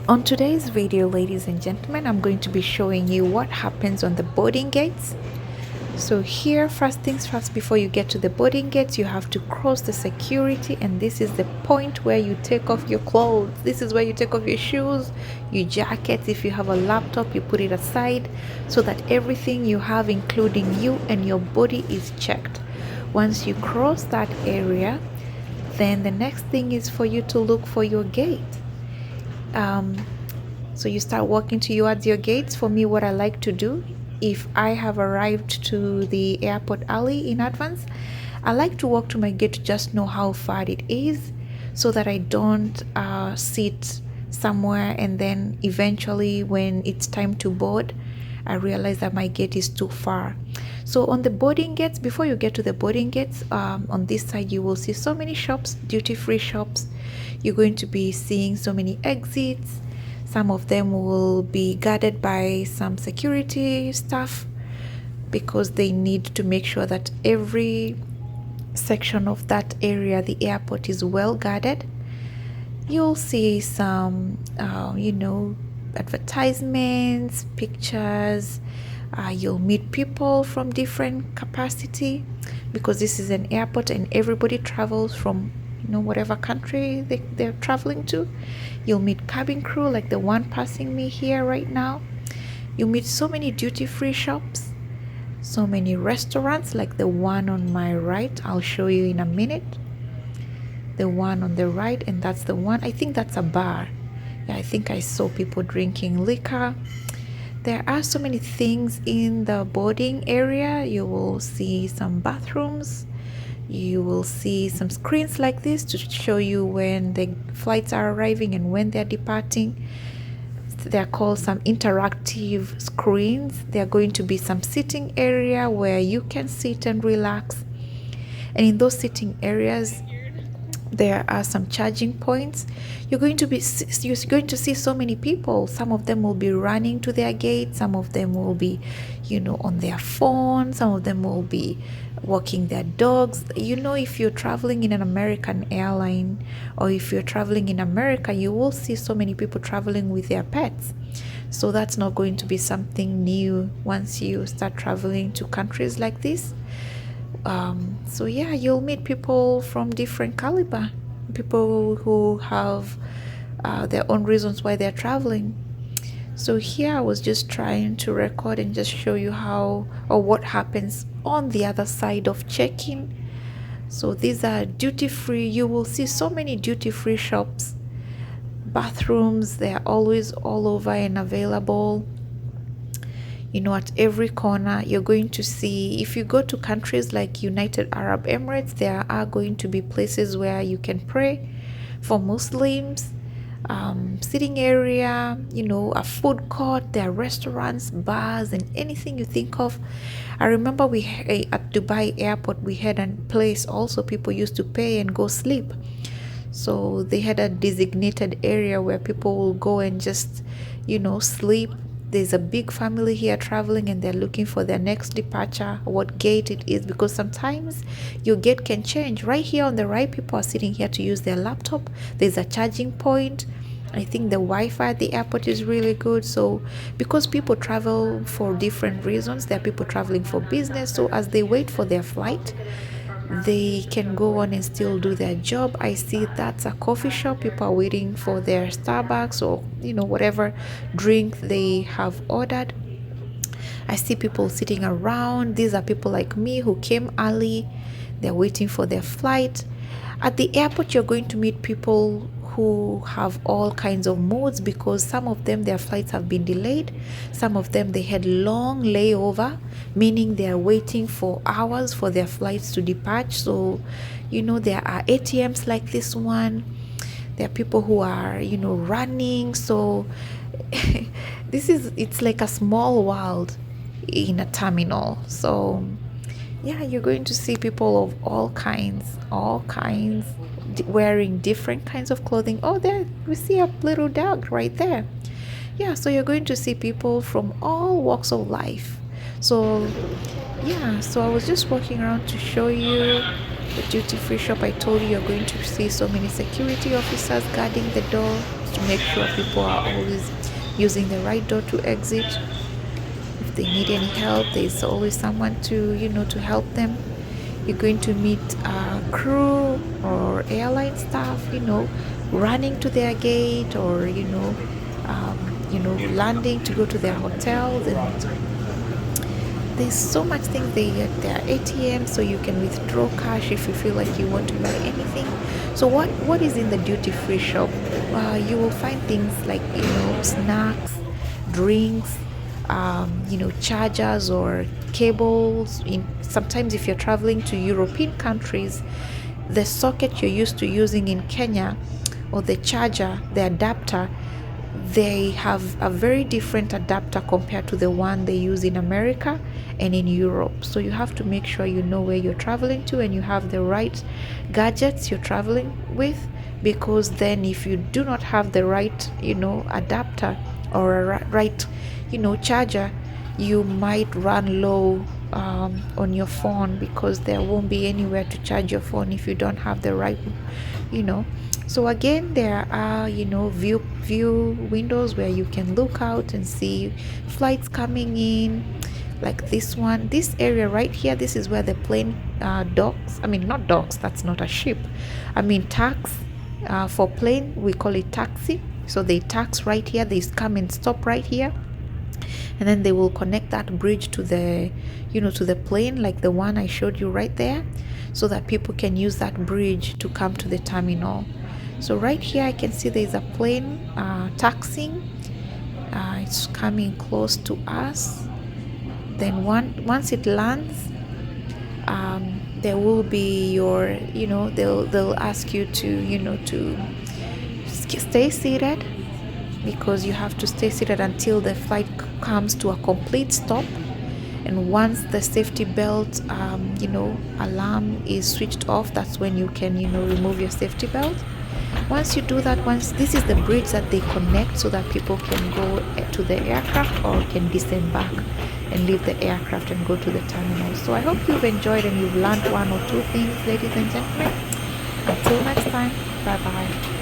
On today's video, ladies and gentlemen, I'm going to be showing you what happens on the boarding gates. So here, first things first, before you get to the boarding gates, you have to cross the security, and this is the point where you take off your clothes. This is where you take off your shoes, your jackets. If you have a laptop, you put it aside so that everything you have, including you and your body, is checked. Once you cross that area, then the next thing is for you to look for your gate. So you start walking towards your gates. For me, what I like to do, if I have arrived to the airport early in advance, I like to walk to my gate to just know how far it is, so that I don't sit somewhere and then eventually when it's time to board, I realize that my gate is too far. So on the boarding gates, before you get to the boarding gates, on this side you will see so many shops, duty-free shops. You're going to be seeing so many exits. Some of them will be guarded by some security staff because they need to make sure that every section of that area, the airport, is well guarded. You'll see some, advertisements, pictures. You'll meet people from different capacity because this is an airport and everybody travels from whatever country they're traveling to. You'll meet cabin crew like the one passing me here right now. You'll meet so many duty-free shops, so many restaurants like the one on my right. I'll show you in a minute. The one on the right, and that's the one, I think that's a bar. Yeah, I think I saw people drinking liquor. There are so many things in the boarding area. You will see some bathrooms. You will see some screens like this to show you when the flights are arriving and when they're departing. They're called some interactive screens. There are going to be some sitting area where you can sit and relax. And in those sitting areas, there are some charging points. You're going to see so many people. Some of them will be running to their gate. Some of them will be, on their phone. Some of them will be walking their dogs. If you're traveling in an American airline or if you're traveling in America, you will see so many people traveling with their pets. So that's not going to be something new once you start traveling to countries like this. So yeah, you'll meet people from different caliber, people who have their own reasons why they're traveling. So here I was just trying to record and just show you how or what happens on the other side of check-in. So these are duty-free. You will see so many duty-free shops, bathrooms. They are always all over and available. At every corner. You're going to see, if you go to countries like United Arab Emirates, there are going to be places where you can pray. For Muslims, sitting area, a food court. There are restaurants, bars, and anything you think of. I remember at Dubai airport, we had a place also people used to pay and go sleep. So they had a designated area where people will go and just sleep. There's a big family here traveling and they're looking for their next departure, what gate it is, because sometimes your gate can change. Right here on the right, people are sitting here to use their laptop. There's a charging point. I think the Wi-Fi at the airport is really good. So because people travel for different reasons, there are people traveling for business. So as they wait for their flight, they can go on and still do their job. I see that's a coffee shop. People are waiting for their Starbucks or whatever drink they have ordered. I see people sitting around. These are people like me who came early. They're waiting for their flight. At the airport, you're going to meet people who have all kinds of moods because some of them, their flights have been delayed. Some of them, they had long layover, meaning they are waiting for hours for their flights to depart. So there are ATMs like this one. There are people who are running. So it's like a small world in a terminal. So yeah, you're going to see people of all kinds wearing different kinds of clothing. Oh, there we see a little dog right there. Yeah, so you're going to see people from all walks of life. So yeah, so I was just walking around to show you the duty-free shop. I told you you're going to see so many security officers guarding the door. to make sure people are always using the right door to exit. If they need any help, there's always someone to, to help them. You're going to meet crew or airline staff, running to their gate, or landing to go to their hotels. And there's so much things. There are ATMs, so you can withdraw cash if you feel like you want to buy anything. So what is in the duty free shop? You will find things like snacks, drinks, chargers or cables. Sometimes if you're traveling to European countries, the socket you're used to using in Kenya, or the charger, the adapter, they have a very different adapter compared to the one they use in America and in Europe. So you have to make sure you know where you're traveling to and you have the right gadgets you're traveling with, because then if you do not have the right adapter or a right charger, you might run low on your phone, because there won't be anywhere to charge your phone if you don't have the right so again, there are view windows where you can look out and see flights coming in, like this one. This area right here, this is where the plane docks. I mean, not docks, that's not a ship. I mean tax. For plane we call it taxi. So they tax right here, they come and stop right here, and then they will connect that bridge to the to the plane, like the one I showed you right there, so that people can use that bridge to come to the terminal. So right here I can see there's a plane taxiing. It's coming close to us. Then once it lands, there will be your they'll ask you to stay seated, because you have to stay seated until the flight comes to a complete stop. And once the safety belt alarm is switched off, that's when you can remove your safety belt. Once you do that, this is the bridge that they connect, so that people can go to the aircraft or can disembark and leave the aircraft and go to the terminal. So I hope you've enjoyed and you've learned one or two things, ladies and gentlemen. Until next time, bye bye.